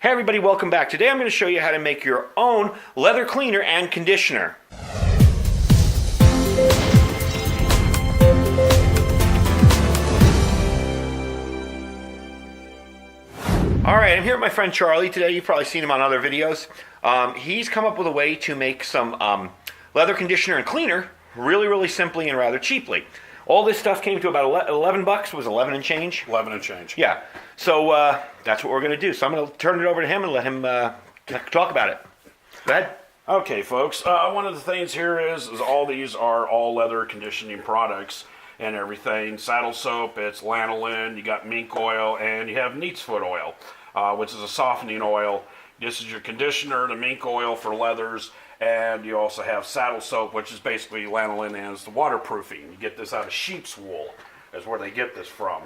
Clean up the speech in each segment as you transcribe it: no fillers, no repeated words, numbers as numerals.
Hey everybody, welcome back. Today I'm going to show you how to make your own leather cleaner and conditioner. Alright, I'm here with my friend Charlie today. You've probably seen him on other videos. He's come up with a way to make some leather conditioner and cleaner really simply and rather cheaply. All this stuff came to about 11 bucks. Was 11 and change? 11 and change. Yeah. So that's what we're going to do. So I'm going to turn it over to him and let him talk about it. Go ahead. Okay, folks. One of the things here is all these are all leather conditioning products and everything. Saddle soap, it's lanolin, you got mink oil, and you have neat's foot oil, which is a softening oil. This is your conditioner, the mink oil for leathers, and you also have saddle soap, which is basically lanolin and it's the waterproofing. You get this out of sheep's wool, is where they get this from.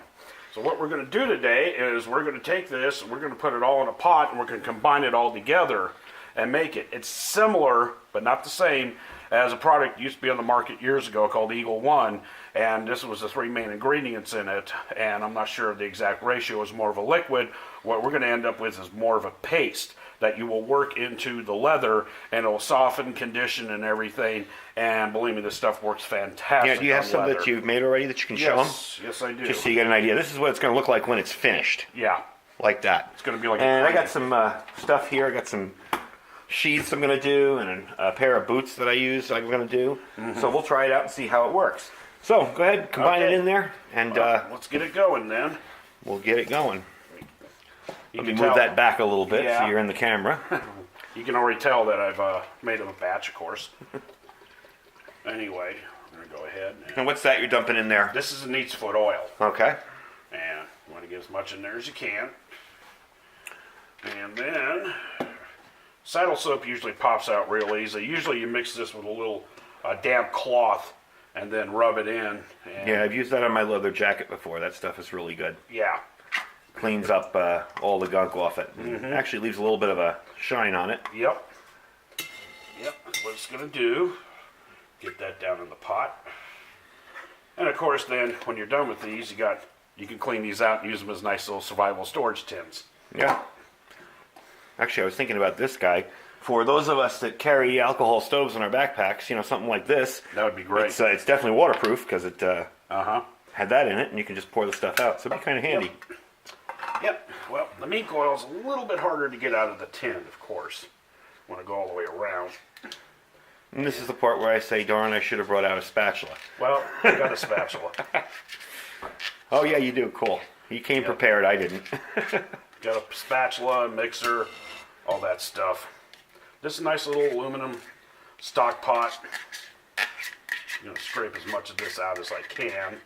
So what we're going to do today is we're going to take this, and we're going to put it all in a pot, and we're going to combine it all together and make it. It's similar, but not the same, as a product that used to be on the market years ago called Eagle One, and this was the three main ingredients in it, and I'm not sure of the exact ratio. It's more of a liquid. What we're going to end up with is more of a paste that you will work into the leather, and it will soften, condition, and everything. And believe me, this stuff works fantastic. Yeah, do you have on some leather. that you've made already that you can show them? Yes, I do. Just so you get an idea. This is what it's going to look like when it's finished. Yeah, Like that. it's going to be like. And I got some stuff here. I got some sheaths I'm going to do and a pair of boots that I use I'm going to do. So we'll try it out and see how it works. So go ahead, combine it in there, and let's get it going then. we'll get it going. You Let me can move tell- that back a little bit so Yeah. you're in the camera. You can already tell that I've made them a batch, of course. Anyway, I'm going to go ahead. And what's that you're dumping in there? This is a neat's foot oil, Okay. and you want to get as much in there as you can. And then saddle soap usually pops out real easy. Usually you mix this with a little damp cloth and then rub it in. And Yeah, I've used that on my leather jacket before. That stuff is really good. yeah. Cleans up all the gunk off it. Actually leaves a little bit of a shine on it. Yep. That's what it's going to do. Get that down in the pot. And of course, then when you're done with these, you can clean these out and use them as nice little survival storage tins. Yeah. Actually, I was thinking about this guy. For those of us that carry alcohol stoves in our backpacks, you know, something like this. That would be great. It's definitely waterproof because it Uh-huh. had that in it, and you can just pour the stuff out. So it'd be kind of handy. Yep. Well, the mink oil is a little bit harder to get out of the tin, of course. Want to go all the way around. And this is the part where I say, darn, I should have brought out a spatula. Well, I got a spatula. Oh, yeah, you do. Cool. You came prepared. I didn't. Got a spatula, mixer, all that stuff. This is a nice little aluminum stock pot. I'm going to scrape as much of this out as I can.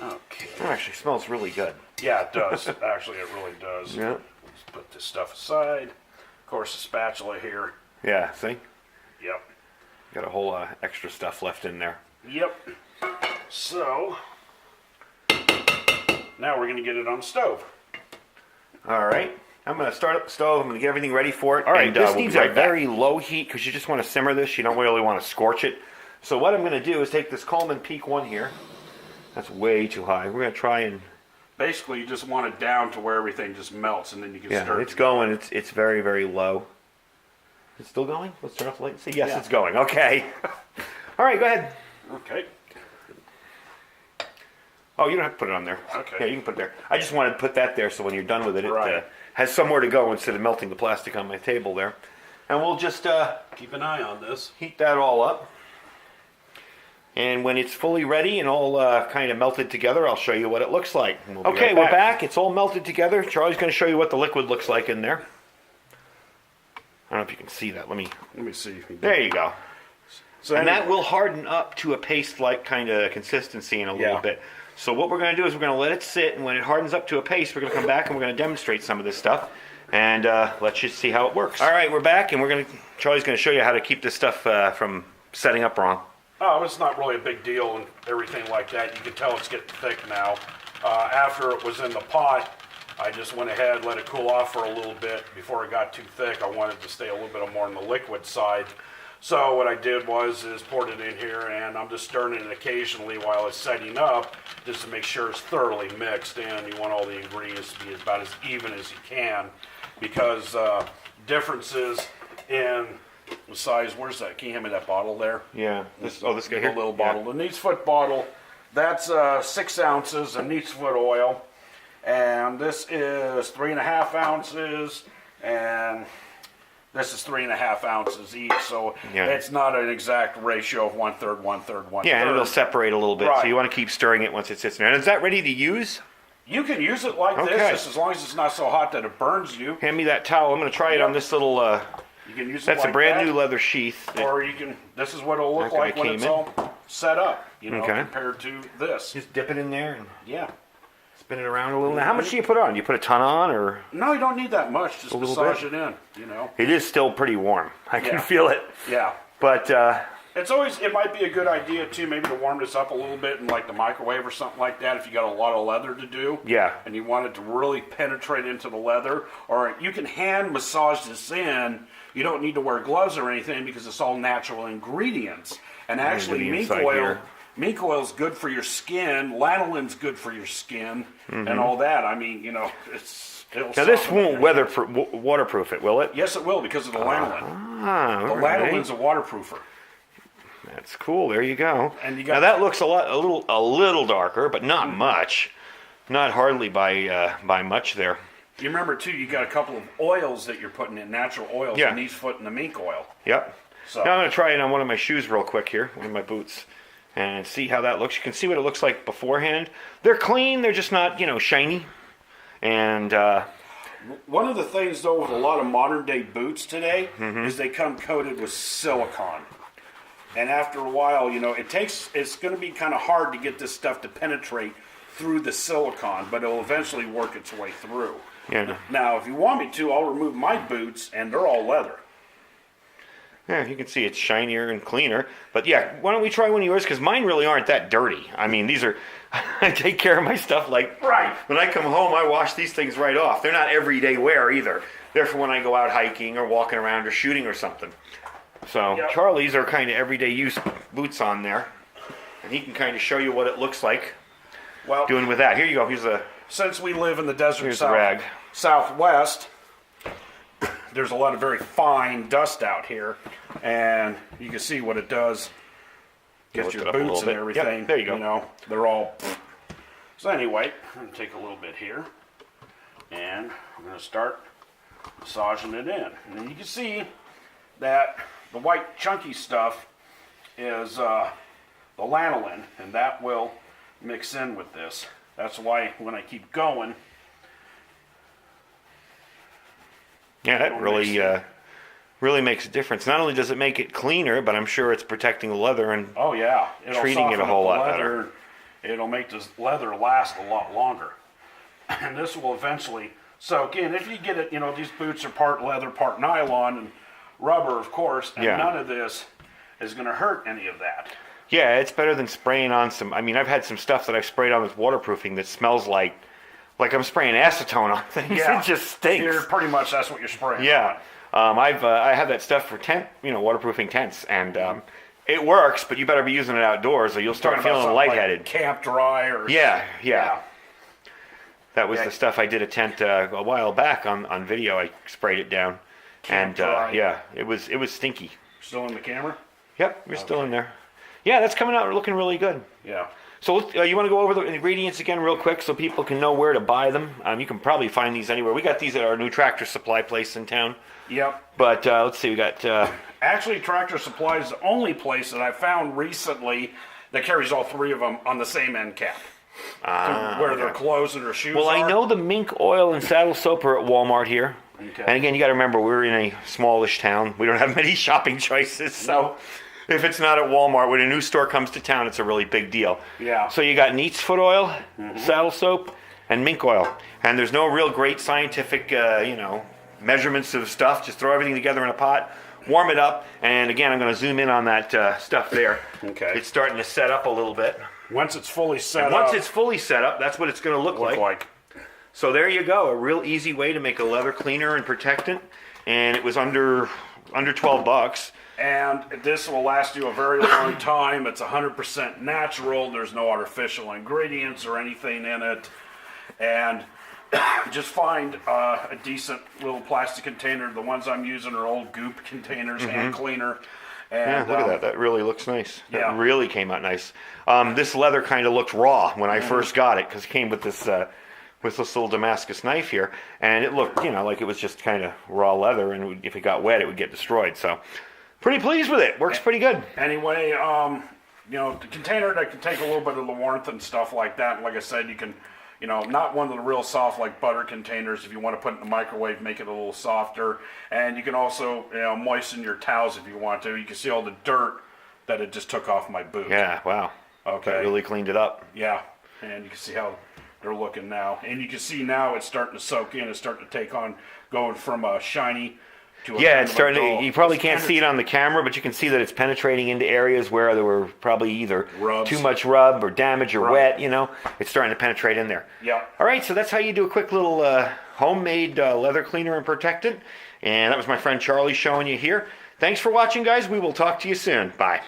Okay. It actually smells really good. Yeah, it does. Actually, it really does. Yeah. Let's put this stuff aside. Of course, the spatula here. Yeah, see? Yep. Got a whole extra stuff left in there. Yep. So, now we're going to get it on the stove. All right. I'm going to start up the stove. I'm going to get everything ready for it. All right, And, this we'll needs be a right very low heat because you just want to simmer this. You don't really want to scorch it. So what I'm going to do is take this Coleman Peak 1 here. That's way too high. We're going to try and... Basically, you just want it down to where everything just melts, and then you can Yeah, stir it. it's going. It's very low. It's still going? Let's turn off the light and see. Yes, Yeah. it's going. Okay. All right, go ahead. Okay. Oh, you don't have to put it on there. Okay. Yeah, you can put it there. I just wanted to put that there so when you're done with it, it Right. has somewhere to go instead of melting the plastic on my table there. And we'll just Keep an eye on this. heat that all up. And when it's fully ready and all kind of melted together, I'll show you what it looks like. And we'll be Okay, right we're back. It's all melted together. Charlie's going to show you what the liquid looks like in there. I don't know if you can see that. Let me see. There you go. So And anyway, that will harden up to a paste-like kind of consistency in a little Yeah. bit. So what we're going to do is we're going to let it sit, and when it hardens up to a paste, we're going to come back and we're going to demonstrate some of this stuff, and let's just see how it works. All right, we're back, and Charlie's going to show you how to keep this stuff from setting up wrong. Oh, it's not really a big deal and everything like that. You can tell it's getting thick now. After it was in the pot, I just went ahead, let it cool off for a little bit before it got too thick. I wanted to stay a little bit more on the liquid side. So what I did is poured it in here, and I'm just stirring it occasionally while it's setting up, just to make sure it's thoroughly mixed in. You want all the ingredients to be about as even as you can, because differences in the size. Where's that? Can you hand me that bottle there? Yeah. This guy The here. little Yeah. bottle. The Neat's Foot bottle. That's 6 ounces of Neat's Foot oil, and this is 3.5 ounces, and this is 3.5 ounces each. So Yeah. it's not an exact ratio of 1/3, 1/3, 1/3. Yeah, and it'll separate a little bit, so Right. you want to keep stirring it once it sits there. And is that ready to use? You can use it like Okay. this, just as long as it's not so hot that it burns you. Hand me that towel. I'm going to try it Yep. on this little. You can use it That's like a brand that, new leather sheath. or you can. This is what it'll look That guy like when came it's in. all set up. You know, Okay. compared to this. Just dip it in there and Yeah. spin it around a little. Now, how much do you put on? You put a ton on, or No, you don't need that much. Just A little massage bit? it in. You know. it is still pretty warm. I can Yeah. feel it. Yeah. But It might be a good idea too, maybe to warm this up a little bit in like the microwave or something like that if you got a lot of leather to do. Yeah. And you want it to really penetrate into the leather. Or you can hand massage this in. You don't need to wear gloves or anything because it's all natural ingredients. And actually the mink inside oil here. mink oil is good for your skin, lanolin's good for your skin, and all that. I mean, you know, it'll now this soften won't everything. waterproof it, will it? Yes, it will because of the lanolin. Ah, The all right. lanolin's a waterproofer. That's cool. There you go. And you Now got- that looks a little darker, but not much. Not hardly by much there. You remember too, you got a couple of oils that you're putting in, natural oils, Yeah. the Neat's Foot and the mink oil. Yep. So- Now I'm going to try it on one of my shoes real quick here, one of my boots, and see how that looks. You can see what it looks like beforehand. They're clean. They're just not, shiny. And One of the things though with a lot of modern day boots today Mm-hmm. is they come coated with silicone. And after a while, it's going to be kind of hard to get this stuff to penetrate through the silicone, but it'll eventually work its way through. Yeah. Now, if you want me to, I'll remove my boots, and they're all leather. yeah, you can see it's shinier and cleaner. But yeah, why don't we try one of yours? Because mine really aren't that dirty. I mean, these are, I take care of my stuff like, Right. when I come home, I wash these things right off. They're not everyday wear either. They're for when I go out hiking or walking around or shooting or something. So Yep. Charlie's are kind of everyday use boots on there. And he can kind of show you what it looks like Well, doing with that. Here you go. Here's a, since we live in the desert Here's the rag. southwest, there's a lot of very fine dust out here, and you can see what it does. Gets lift your it up a boots little and bit. Yep, everything. there you go. They're all. So anyway, I'm gonna take a little bit here, and I'm gonna start massaging it in, and then you can see that the white chunky stuff is the lanolin, and that will mix in with this. That's why when I keep going, yeah, that Don't really, mix really makes a difference. Not only does it make it cleaner, but I'm sure it's protecting the leather and oh yeah, it'll Treating it a soften whole up the lot leather. It'll make this leather last a lot longer, and this will eventually. So again, if you get it, these boots are part leather, part nylon, and rubber, of course, and Yeah. none of this is going to hurt any of that. yeah, it's better than spraying on some. I mean, I've had some stuff that I've sprayed on with waterproofing that smells like I'm spraying acetone on things. Yeah, It just stinks. You're pretty much that's what you're spraying. Yeah, I have that stuff for waterproofing tents, and it works. But you better be using it outdoors, or you'll start Talking about feeling something lightheaded. like Camp Dry or Yeah. That was Yeah. the stuff I did a tent a while back on video. I sprayed it down, and Dry. yeah, it was stinky. Still in the camera? Yep, you're still in there. Yeah, that's coming out looking really good. Yeah. So you want to go over the ingredients again real quick so people can know where to buy them? You can probably find these anywhere. We got these at our new Tractor Supply place in town. Yep. But let's see, we got Actually, Tractor Supply is the only place that I found recently that carries all three of them on the same end cap. Where their clothes and their shoes well, are. I know the mink oil and saddle soap are at Walmart here. Okay. And again, you got to remember we're in a smallish town. We don't have many shopping choices, so if it's not at Walmart, when a new store comes to town, it's a really big deal. Yeah. So you got Neat's Foot oil, saddle soap, and mink oil. And there's no real great scientific, measurements of stuff. Just throw everything together in a pot, warm it up, and again, I'm going to zoom in on that stuff there. Okay. It's starting to set up a little bit. Once it's fully set And up, once it's fully set up, that's what it's going to look like. So there you go, a real easy way to make a leather cleaner and protectant, and it was under $12. And this will last you a very long time. It's 100% natural. There's no artificial ingredients or anything in it. And just find a decent little plastic container. The ones I'm using are old Goop containers, hand cleaner. And, Yeah, look at that. That really looks nice. Yeah. That really came out nice. This leather kind of looked raw when I first got it because it came with this little Damascus knife here, and it looked, like it was just kind of raw leather, and if it got wet, it would get destroyed. So, pretty pleased with it. Works pretty good. Anyway, the container that can take a little bit of the warmth and stuff like that. Like I said, you can, not one of the real soft like butter containers. If you want to put it in the microwave, make it a little softer. And you can also, moisten your towels if you want to. You can see all the dirt that it just took off my boot. Yeah, wow. Okay. That really cleaned it up. Yeah, and you can see how they're looking now. And you can see now it's starting to soak in. It's starting to take on, going from a shiny to a Yeah, kind it's of a starting dull. to, you probably It's can't see it on the camera, but you can see that it's penetrating into areas where there were probably either Rubs. too much rub or damage or Right. wet, It's starting to penetrate in there. Yeah. All right, so that's how you do a quick little homemade leather cleaner and protectant. And that was my friend Charlie showing you here. Thanks for watching, guys. We will talk to you soon. Bye.